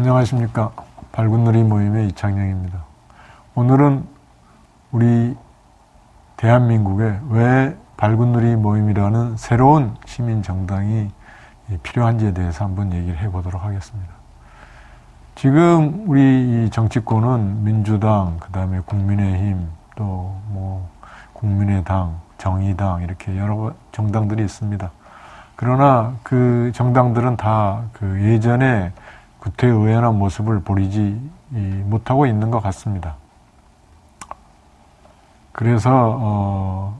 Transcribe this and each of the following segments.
안녕하십니까. 밝은누리 모임의 이창영입니다. 오늘은 우리 대한민국에 왜 밝은누리 모임이라는 새로운 시민정당이 필요한지에 대해서 한번 얘기를 해보도록 하겠습니다. 지금 우리 정치권은 민주당, 그 다음에 국민의힘, 또 국민의당, 정의당 이렇게 여러 정당들이 있습니다. 그러나 그 정당들은 다 그 예전에 구태의연한 모습을 보이지 못하고 있는 것 같습니다. 그래서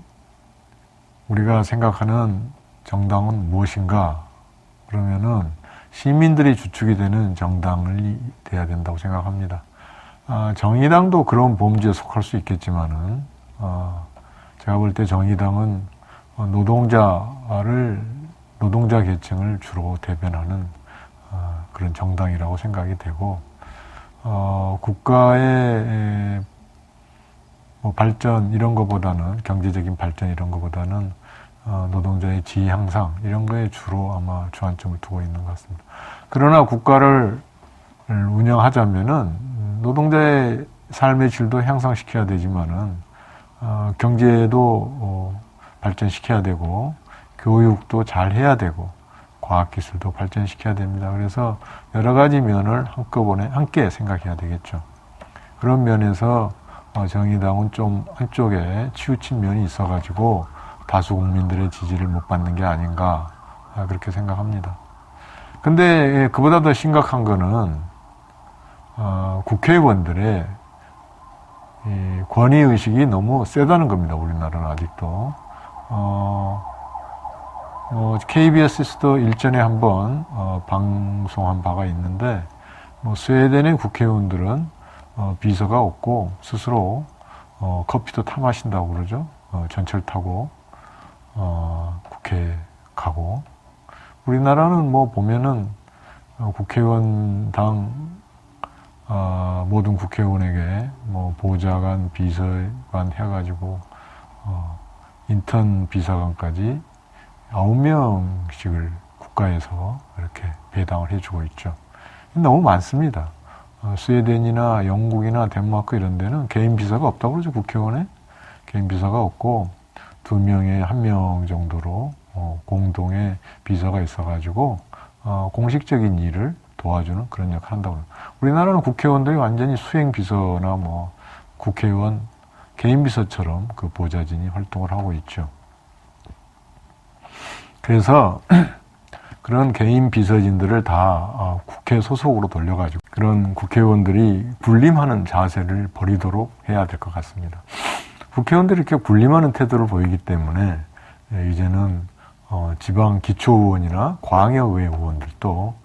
우리가 생각하는 정당은 무엇인가? 그러면은 시민들이 주축이 되는 정당이 돼야 된다고 생각합니다. 정의당도 그런 범주에 속할 수 있겠지만은 제가 볼 때 정의당은 노동자 계층을 주로 대변하는 그런 정당이라고 생각이 되고, 국가의 발전 이런 것보다는, 경제적인 발전 이런 것보다는 노동자의 지위 향상 이런 거에 주로 아마 주안점을 두고 있는 것 같습니다. 그러나 국가를 운영하자면은 노동자의 삶의 질도 향상시켜야 되지만은 경제도 발전시켜야 되고, 교육도 잘 해야 되고, 과학기술도 발전시켜야 됩니다. 그래서 여러 가지 면을 한꺼번에 함께 생각해야 되겠죠. 그런 면에서 정의당은 좀 한쪽에 치우친 면이 있어가지고 다수 국민들의 지지를 못 받는 게 아닌가, 그렇게 생각합니다. 근데 그보다 더 심각한 거는 국회의원들의 권위의식이 너무 세다는 겁니다. 우리나라는 아직도. KBS에서도 일전에 한번 방송한 바가 있는데, 스웨덴의 국회의원들은 비서가 없고 스스로 커피도 타 마신다고 그러죠. 전철 타고 국회에 가고. 우리나라는 보면은 국회의원당 모든 국회의원에게 보좌관, 비서관 해가지고 인턴 비서관까지 9명씩을 국가에서 이렇게 배당을 해주고 있죠. 너무 많습니다. 스웨덴이나 영국이나 덴마크 이런 데는 개인 비서가 없다고 그러죠. 국회의원에 개인 비서가 없고 2명에 1명 정도로 공동의 비서가 있어가지고 공식적인 일을 도와주는 그런 역할을 한다고 합니다. 우리나라는 국회의원들이 완전히 수행 비서나 국회의원 개인 비서처럼 그 보좌진이 활동을 하고 있죠. 그래서 그런 개인 비서진들을 다 국회 소속으로 돌려가지고 그런 국회의원들이 군림하는 자세를 버리도록 해야 될 것 같습니다. 국회의원들이 이렇게 군림하는 태도를 보이기 때문에 이제는 지방 기초의원이나 광역의회 의원들도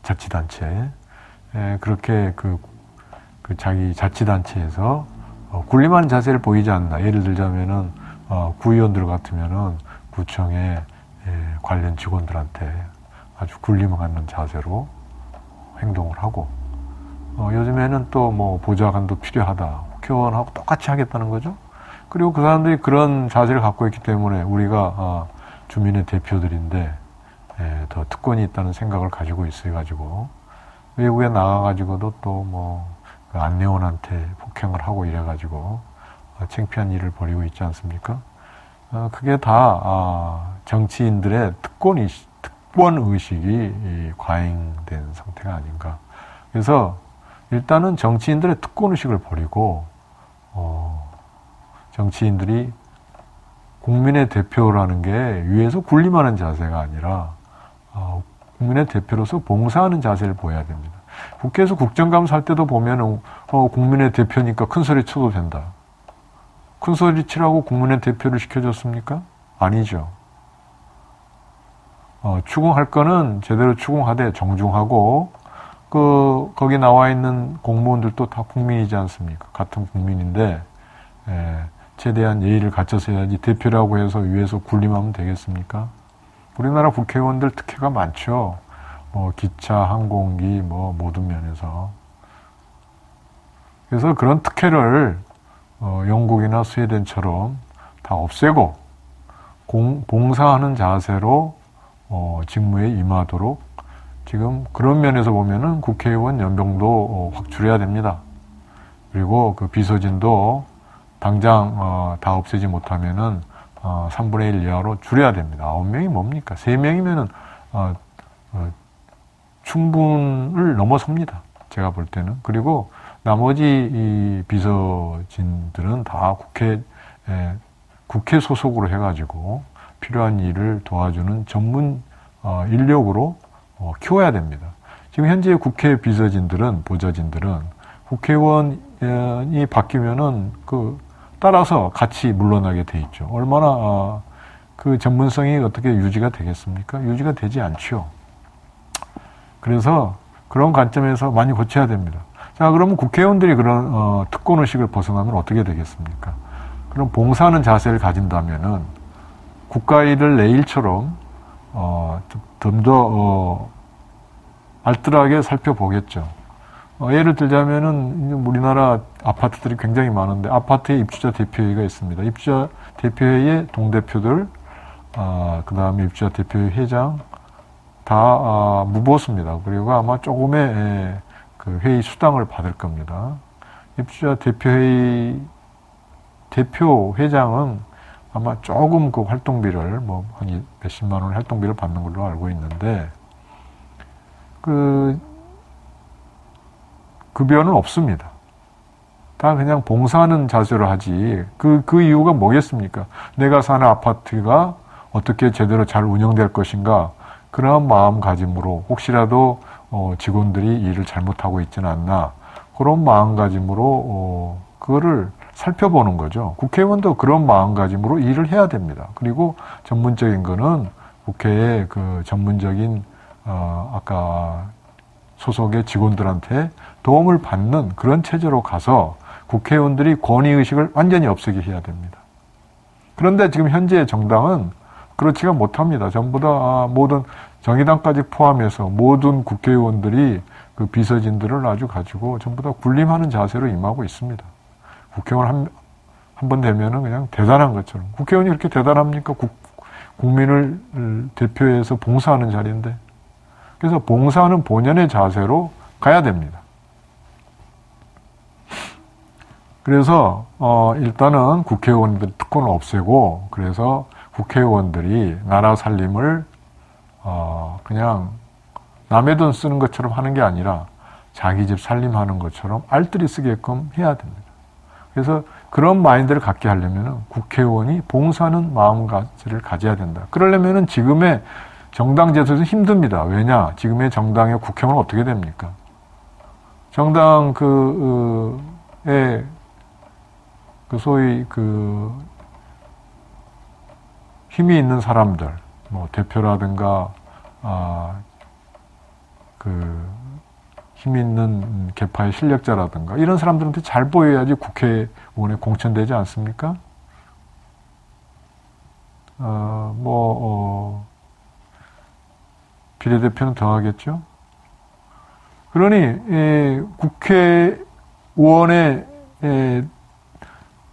자치단체 그렇게 그 자기 자치단체에서 군림하는 자세를 보이지 않나. 예를 들자면은 구의원들 같으면은 구청의 관련 직원들한테 아주 군림하는 자세로 행동을 하고, 요즘에는 또 보좌관도 필요하다. 국회의원하고 똑같이 하겠다는 거죠. 그리고 그 사람들이 그런 자세를 갖고 있기 때문에 우리가 주민의 대표들인데 더 특권이 있다는 생각을 가지고 있어가지고 외국에 나가가지고도 또 그 안내원한테 폭행을 하고 이래가지고 창피한 일을 벌이고 있지 않습니까? 그게 다 정치인들의 특권의식이 과잉된 상태가 아닌가. 그래서 일단은 정치인들의 특권의식을 버리고 정치인들이 국민의 대표라는 게 위에서 군림하는 자세가 아니라 국민의 대표로서 봉사하는 자세를 보여야 됩니다. 국회에서 국정감사할 때도 보면은 국민의 대표니까 큰 소리 쳐도 된다. 큰 소리 치라고 국민의 대표를 시켜줬습니까? 아니죠. 추궁할 거는 제대로 추궁하되 정중하고, 거기 나와 있는 공무원들도 다 국민이지 않습니까? 같은 국민인데, 최대한 예의를 갖춰서 해야지 대표라고 해서 위에서 군림하면 되겠습니까? 우리나라 국회의원들 특혜가 많죠. 기차, 항공기, 모든 면에서. 그래서 그런 특혜를 영국이나 스웨덴처럼 다 없애고 봉사하는 자세로 직무에 임하도록 지금 그런 면에서 보면은 국회의원 연봉도 확 줄여야 됩니다. 그리고 그 비서진도 당장 다 없애지 못하면은 3분의 1 이하로 줄여야 됩니다. 9명이 뭡니까? 3명이면은 충분을 넘어섭니다. 제가 볼 때는. 그리고 나머지 이 비서진들은 다 국회 소속으로 해가지고 필요한 일을 도와주는 전문 인력으로 키워야 됩니다. 지금 현재 국회 비서진들은, 보좌진들은 국회의원이 바뀌면은 따라서 같이 물러나게 돼 있죠. 얼마나 그 전문성이 어떻게 유지가 되겠습니까? 유지가 되지 않죠. 그래서 그런 관점에서 많이 고쳐야 됩니다. 자, 그러면 국회의원들이 그런 특권의식을 벗어나면 어떻게 되겠습니까? 그럼 봉사하는 자세를 가진다면은 국가 일을 내 일처럼 좀 더 알뜰하게 살펴보겠죠. 예를 들자면은 우리나라 아파트들이 굉장히 많은데 아파트에 입주자 대표회의가 있습니다. 입주자 대표회의의 동대표들, 그 다음에 입주자 대표회의 회장 다 무보수입니다. 그리고 아마 조금의 그 회의 수당을 받을 겁니다. 입주자 대표회의 대표 회장은 아마 조금 그 활동비를 한 몇십만 원 활동비를 받는 걸로 알고 있는데 급여는 없습니다. 다 그냥 봉사하는 자세로 하지. 그 이유가 뭐겠습니까? 내가 사는 아파트가 어떻게 제대로 잘 운영될 것인가. 그런 마음가짐으로 혹시라도 직원들이 일을 잘못하고 있지는 않나. 그런 마음가짐으로 그거를 살펴보는 거죠. 국회의원도 그런 마음가짐으로 일을 해야 됩니다. 그리고 전문적인 거는 국회의 그 전문적인 아까 소속의 직원들한테 도움을 받는 그런 체제로 가서 국회의원들이 권위의식을 완전히 없애게 해야 됩니다. 그런데 지금 현재 정당은 그렇지가 못합니다. 전부 다 모든 정의당까지 포함해서 모든 국회의원들이 그 비서진들을 아주 가지고 전부 다 군림하는 자세로 임하고 있습니다. 국회의원 한 번 되면은 그냥 대단한 것처럼. 국회의원이 그렇게 대단합니까? 국민을 대표해서 봉사하는 자리인데. 그래서 봉사하는 본연의 자세로 가야 됩니다. 그래서 일단은 국회의원들 특권을 없애고 그래서 국회의원들이 나라 살림을 그냥 남의 돈 쓰는 것처럼 하는 게 아니라 자기 집 살림하는 것처럼 알뜰히 쓰게끔 해야 됩니다. 그래서 그런 마인드를 갖게 하려면 국회의원이 봉사하는 마음가짐을 가져야 된다. 그러려면 지금의 정당 제도에서 힘듭니다. 왜냐? 지금의 정당의 국회의원은 어떻게 됩니까? 정당 소위 힘이 있는 사람들, 대표라든가 힘 있는 계파의 실력자라든가 이런 사람들한테 잘 보여야지 국회의원에 공천되지 않습니까? 비례대표는 더 하겠죠? 그러니 국회의원에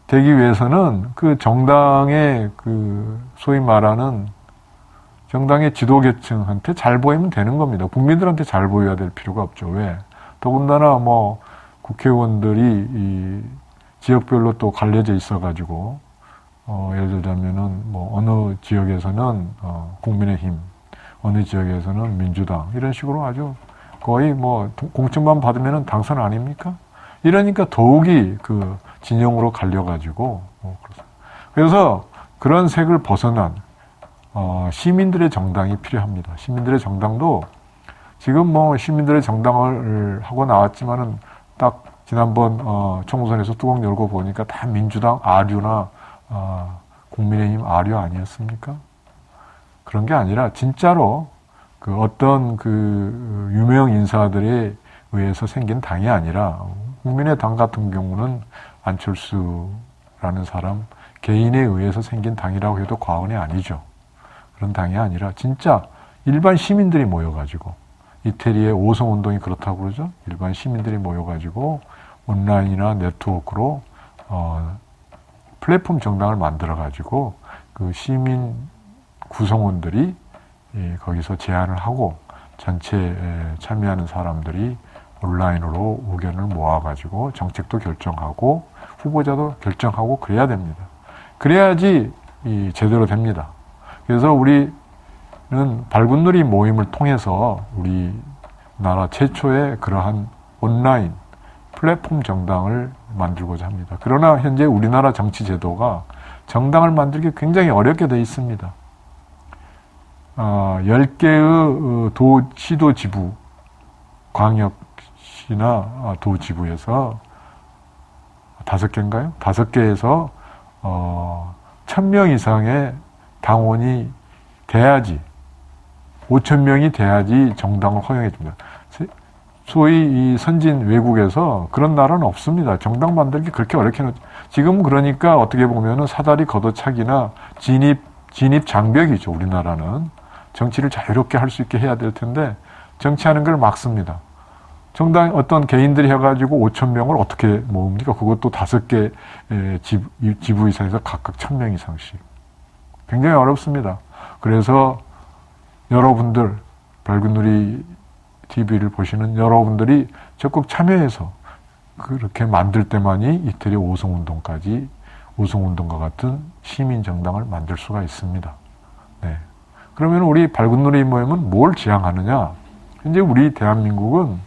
되기 위해서는 그 정당의 소위 말하는 정당의 지도계층한테 잘 보이면 되는 겁니다. 국민들한테 잘 보여야 될 필요가 없죠. 왜? 더군다나 국회의원들이 이 지역별로 또 갈려져 있어가지고 예를 들자면은 어느 지역에서는 국민의힘, 어느 지역에서는 민주당 이런 식으로 아주 거의 공천만 받으면은 당선 아닙니까? 이러니까 더욱이 그 진영으로 갈려가지고 그래서 그런 색을 벗어난 시민들의 정당이 필요합니다. 시민들의 정당도 지금 시민들의 정당을 하고 나왔지만은 딱 지난번 총선에서 뚜껑 열고 보니까 다 민주당 아류나 국민의힘 아류 아니었습니까? 그런 게 아니라 진짜로 어떤 유명 인사들에 의해서 생긴 당이 아니라 국민의당 같은 경우는 안철수라는 사람 개인에 의해서 생긴 당이라고 해도 과언이 아니죠. 그런 당이 아니라 진짜 일반 시민들이 모여가지고 이태리의 오송운동이 그렇다고 그러죠. 일반 시민들이 모여가지고 온라인이나 네트워크로 플랫폼 정당을 만들어가지고 그 시민 구성원들이 거기서 제안을 하고 전체에 참여하는 사람들이 온라인으로 의견을 모아가지고 정책도 결정하고 후보자도 결정하고 그래야 됩니다. 그래야지 제대로 됩니다. 그래서 우리는 발군놀이 모임을 통해서 우리나라 최초의 그러한 온라인 플랫폼 정당을 만들고자 합니다. 그러나 현재 우리나라 정치 제도가 정당을 만들기 굉장히 어렵게 되어 있습니다. 10개의 시도 지부, 광역시나 도 지부에서 5개인가요? 5개에서 1000명 이상의 당원이 돼야지, 5000명이 돼야지 정당을 허용해 줍니다. 소위 이 선진 외국에서 그런 나라는 없습니다. 정당 만들기 그렇게 어렵게. 지금 그러니까 어떻게 보면은 사다리 걷어차기나 진입 장벽이죠. 우리나라는 정치를 자유롭게 할 수 있게 해야 될 텐데 정치하는 걸 막습니다. 정당 어떤 개인들이 해가지고 5,000명을 어떻게 모읍니까? 그것도 5개 지부 이상에서 각각 1,000명 이상씩. 굉장히 어렵습니다. 그래서 여러분들 발군놀이 TV를 보시는 여러분들이 적극 참여해서 그렇게 만들 때만이 이태리 오송운동까지 오송운동과 같은 시민정당을 만들 수가 있습니다. 네. 그러면 우리 발군놀이 모임은 뭘 지향하느냐? 현재 우리 대한민국은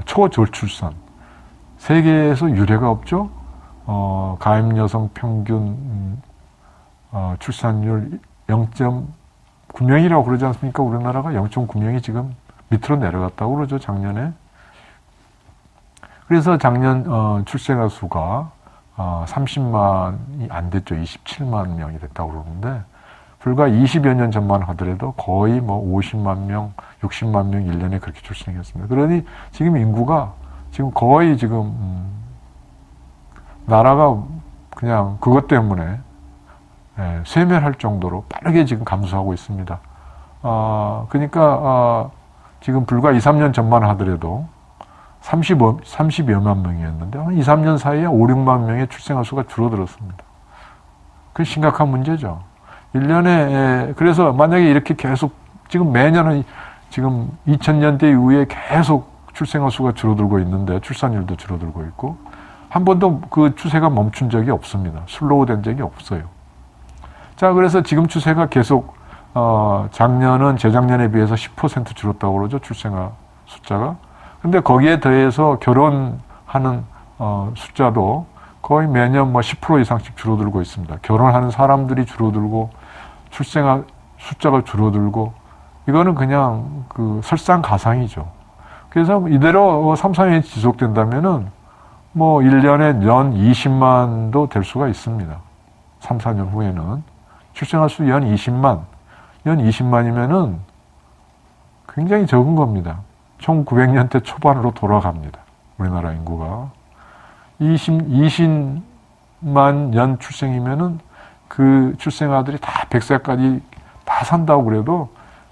초저출산, 세계에서 유례가 없죠. 가임 여성 평균 출산율 0.9명이라고 그러지 않습니까? 우리나라가 0.9명이 지금 밑으로 내려갔다고 그러죠, 작년에. 그래서 작년 출생아 수가 30만이 안 됐죠. 27만 명이 됐다고 그러는데 불과 20여 년 전만 하더라도 거의 50만 명, 60만 명 1년에 그렇게 출생했습니다. 그러니 지금 인구가 지금 거의 나라가 그냥 그것 때문에 쇠멸할 정도로 빠르게 지금 감소하고 있습니다. 그러니까 지금 불과 2, 3년 전만 하더라도 30여만 명이었는데 한 2, 3년 사이에 5, 6만 명의 출생아 수가 줄어들었습니다. 그게 심각한 문제죠. 1년에 그래서 만약에 이렇게 계속 지금 매년은 지금 2000년대 이후에 계속 출생아 수가 줄어들고 있는데 출산율도 줄어들고 있고 한 번도 그 추세가 멈춘 적이 없습니다. 슬로우 된 적이 없어요. 자, 그래서 지금 추세가 계속 작년은 재작년에 비해서 10% 줄었다고 그러죠. 출생아 숫자가. 근데 거기에 더해서 결혼하는 숫자도 거의 매년 10% 이상씩 줄어들고 있습니다. 결혼하는 사람들이 줄어들고 출생아 숫자가 줄어들고 이거는 그냥 그 설상가상이죠. 그래서 이대로 3, 4년이 지속된다면은 1년에 연 20만도 될 수가 있습니다. 3, 4년 후에는 출생아 수 연 20만. 연 20만이면은 굉장히 적은 겁니다. 1900년대 초반으로 돌아갑니다. 우리나라 인구가. 20만 연 출생이면은 그 출생아들이 다 100세까지 다 산다고 그래도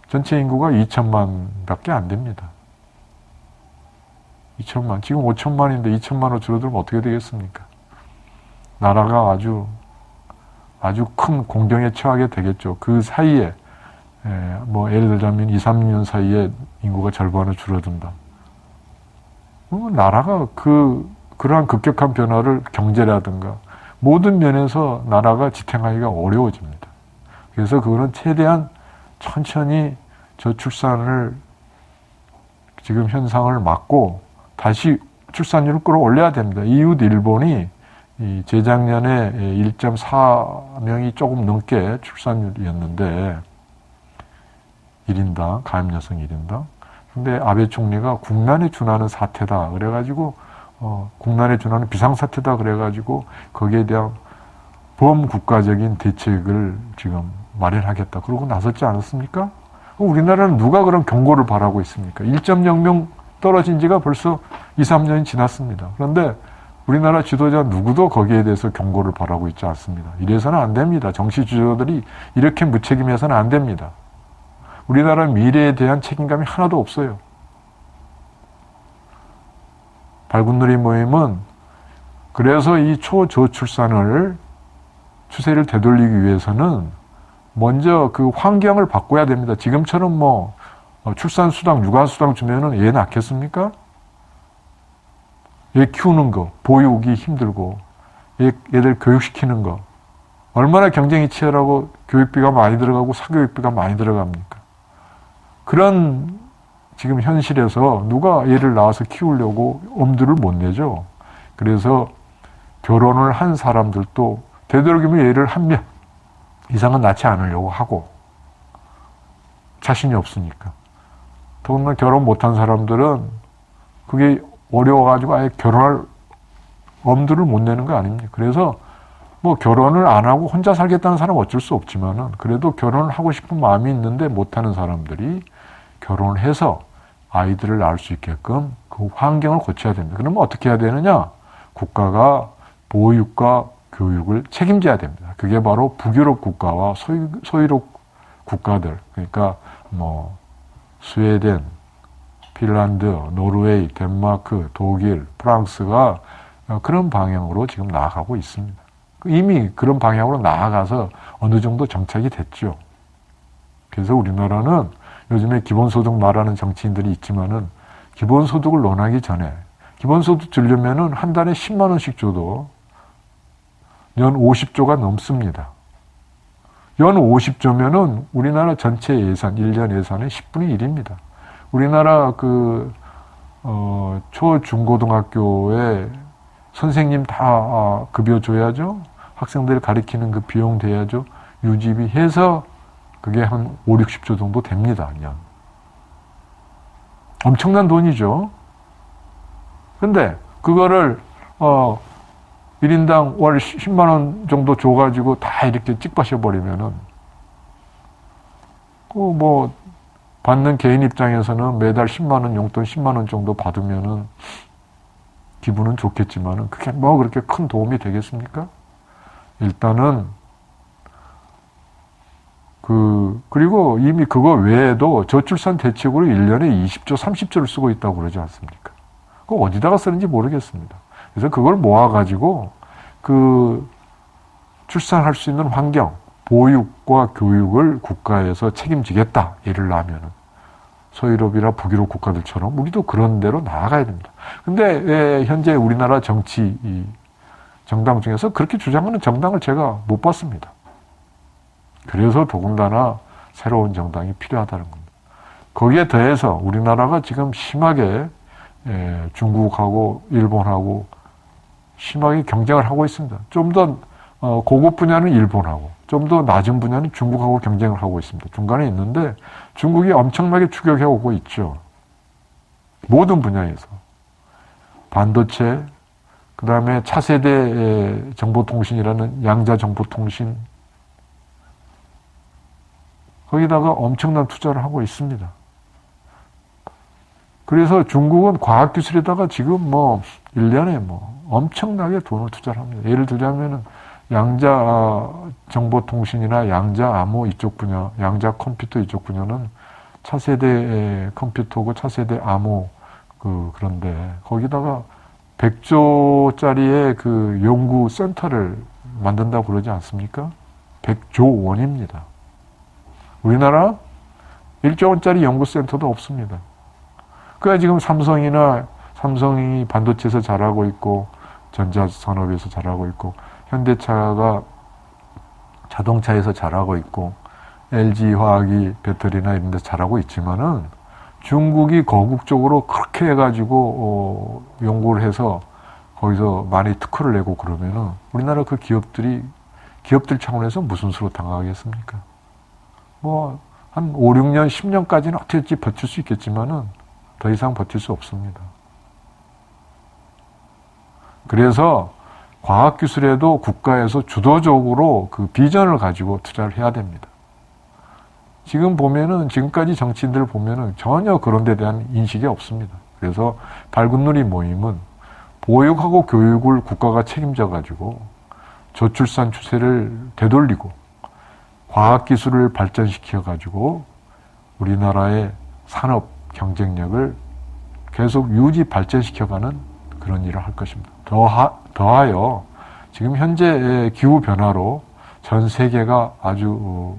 전체 인구가 2천만 밖에 안 됩니다. 2천만. 지금 5천만인데 2천만으로 줄어들면 어떻게 되겠습니까? 나라가 아주 큰 공경에 처하게 되겠죠. 그 사이에 예를 들자면 2, 3년 사이에 인구가 절반으로 줄어든다. 나라가 그러한 급격한 변화를 경제라든가 모든 면에서 나라가 지탱하기가 어려워집니다. 그래서 그거는 최대한 천천히 저출산을 지금 현상을 막고 다시 출산율을 끌어올려야 됩니다. 이웃 일본이 재작년에 1.4명이 조금 넘게 출산율이었는데 1인당, 가임 여성 1인당. 근데 아베 총리가 국난에 준하는 사태다. 그래가지고, 국난에 준하는 비상사태다. 그래가지고, 거기에 대한 범국가적인 대책을 지금 마련하겠다. 그러고 나섰지 않았습니까? 우리나라는 누가 그런 경고를 바라고 있습니까? 1.0명 떨어진 지가 벌써 2, 3년이 지났습니다. 그런데 우리나라 지도자 누구도 거기에 대해서 경고를 바라고 있지 않습니다. 이래서는 안 됩니다. 정치 지도자들이 이렇게 무책임해서는 안 됩니다. 우리나라 미래에 대한 책임감이 하나도 없어요. 발군놀이 모임은 그래서 이 초저출산을 추세를 되돌리기 위해서는 먼저 그 환경을 바꿔야 됩니다. 지금처럼 출산수당, 육아수당 주면은 애 낳겠습니까? 애 키우는 거, 보육이 힘들고, 애들 교육시키는 거, 얼마나 경쟁이 치열하고 교육비가 많이 들어가고 사교육비가 많이 들어갑니까? 그런 지금 현실에서 누가 애를 낳아서 키우려고 엄두를 못 내죠. 그래서 결혼을 한 사람들도 되도록이면 애를 한 명 이상은 낳지 않으려고 하고 자신이 없으니까. 더군다나 결혼 못한 사람들은 그게 어려워가지고 아예 결혼할 엄두를 못 내는 거 아닙니까? 그래서 뭐 결혼을 안 하고 혼자 살겠다는 사람은 어쩔 수 없지만은 그래도 결혼을 하고 싶은 마음이 있는데 못하는 사람들이 결혼을 해서 아이들을 낳을 수 있게끔 그 환경을 고쳐야 됩니다. 그러면 어떻게 해야 되느냐? 국가가 보육과 교육을 책임져야 됩니다. 그게 바로 북유럽 국가와 소유럽 국가들, 그러니까 뭐 스웨덴, 핀란드, 노르웨이, 덴마크, 독일, 프랑스가 그런 방향으로 지금 나아가고 있습니다. 이미 그런 방향으로 나아가서 어느 정도 정착이 됐죠. 그래서 우리나라는 요즘에 기본소득 말하는 정치인들이 있지만은 기본소득을 논하기 전에 기본소득 주려면은 한 달에 10만 원씩 줘도 연 50조가 넘습니다. 연 50조면은 우리나라 전체 예산, 1년 예산의 10분의 1입니다. 우리나라 초, 중고등학교에 선생님 다 급여 줘야죠. 학생들 가르치는 그 비용 돼야죠. 유지비 해서 그게 한 5, 60조 정도 됩니다. 연. 엄청난 돈이죠. 근데 그거를 1인당 월 10만 원 정도 줘가지고 다 이렇게 찍바셔버리면은 뭐 받는 개인 입장에서는 매달 10만 원 용돈 10만 원 정도 받으면은 기분은 좋겠지만은 그게 뭐 그렇게 큰 도움이 되겠습니까? 일단은 그리고 이미 그거 외에도 저출산 대책으로 1년에 20조, 30조를 쓰고 있다고 그러지 않습니까? 그거 어디다가 쓰는지 모르겠습니다. 그래서 그걸 모아가지고 출산할 수 있는 환경, 보육과 교육을 국가에서 책임지겠다. 예를 나면은 소유럽이나 북유럽 국가들처럼 우리도 그런 대로 나아가야 됩니다. 근데 현재 우리나라 정당 중에서 그렇게 주장하는 정당을 제가 못 봤습니다. 그래서 더군다나 새로운 정당이 필요하다는 겁니다. 거기에 더해서 우리나라가 지금 심하게 중국하고 일본하고 심하게 경쟁을 하고 있습니다. 좀 더 고급 분야는 일본하고 좀 더 낮은 분야는 중국하고 경쟁을 하고 있습니다. 중간에 있는데 중국이 엄청나게 추격해 오고 있죠. 모든 분야에서. 반도체, 그 다음에 차세대 정보통신이라는 양자정보통신, 거기다가 엄청난 투자를 하고 있습니다. 그래서 중국은 과학기술에다가 지금 1년에 엄청나게 돈을 투자를 합니다. 예를 들자면은 양자 정보통신이나 양자 암호 이쪽 분야, 양자 컴퓨터 이쪽 분야는 차세대 컴퓨터고 차세대 암호 그런데 거기다가 100조짜리의 그 연구 센터를 만든다고 그러지 않습니까? 100조 원입니다. 우리나라 1조 원짜리 연구센터도 없습니다. 그래 지금 삼성이 반도체에서 잘하고 있고 전자산업에서 잘하고 있고 현대차가 자동차에서 잘하고 있고 LG화학이 배터리나 이런 데서 잘하고 있지만은 중국이 거국적으로 그렇게 해가지고 연구를 해서 거기서 많이 특허를 내고 그러면은 우리나라 그 기업들 차원에서 무슨 수로 당하겠습니까? 한 5, 6년, 10년까지는 어떻게 버틸 수 있겠지만은 더 이상 버틸 수 없습니다. 그래서 과학기술에도 국가에서 주도적으로 그 비전을 가지고 투자를 해야 됩니다. 지금까지 정치인들 보면은 전혀 그런 데 대한 인식이 없습니다. 그래서 밝은 누리 모임은 보육하고 교육을 국가가 책임져 가지고 저출산 추세를 되돌리고 과학기술을 발전시켜 가지고 우리나라의 산업 경쟁력을 계속 유지 발전시켜가는 그런 일을 할 것입니다. 더하여 지금 현재 기후변화로 전 세계가 아주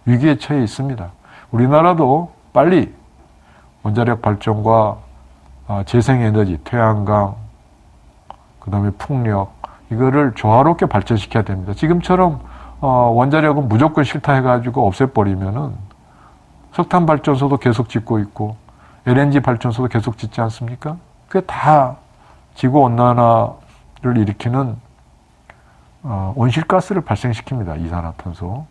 위기에 처해 있습니다. 우리나라도 빨리 원자력 발전과 재생에너지, 태양광, 그 다음에 풍력, 이거를 조화롭게 발전시켜야 됩니다. 지금처럼 원자력은 무조건 싫다 해가지고 없애버리면은 석탄 발전소도 계속 짓고 있고 LNG 발전소도 계속 짓지 않습니까? 그게 다 지구온난화를 일으키는 온실가스를 발생시킵니다. 이산화탄소.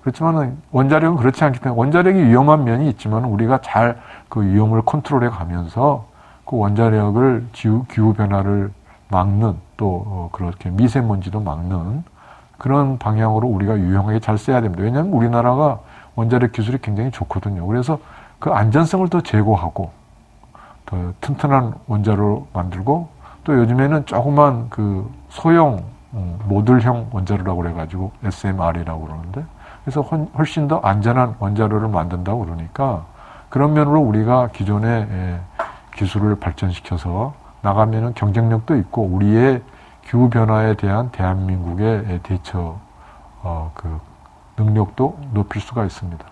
그렇지만 원자력은 그렇지 않기 때문에 원자력이 위험한 면이 있지만 우리가 잘 그 위험을 컨트롤해 가면서 그 원자력을 기후변화를 막는 또 그렇게 미세먼지도 막는 그런 방향으로 우리가 유용하게 잘 써야 됩니다. 왜냐하면 우리나라가 원자력 기술이 굉장히 좋거든요. 그래서 그 안전성을 더 제고하고 더 튼튼한 원자로 만들고 또 요즘에는 조그만 그 소형 모듈형 원자로라고 그래가지고 SMR이라고 그러는데 그래서 훨씬 더 안전한 원자로를 만든다고 그러니까 그런 면으로 우리가 기존의 기술을 발전시켜서 나가면은 경쟁력도 있고 우리의 기후 변화에 대한 대한민국의 대처 그 능력도 높일 수가 있습니다.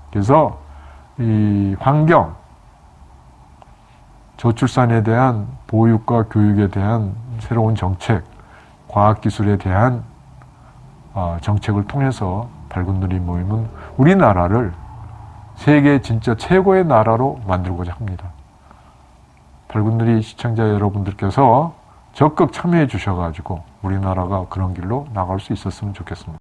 그래서 이 환경, 저출산에 대한 보육과 교육에 대한 새로운 정책, 과학기술에 대한 정책을 통해서 발군들이 모임은 우리나라를 세계 진짜 최고의 나라로 만들고자 합니다. 발군들이 시청자 여러분들께서 적극 참여해 주셔가지고 우리나라가 그런 길로 나갈 수 있었으면 좋겠습니다.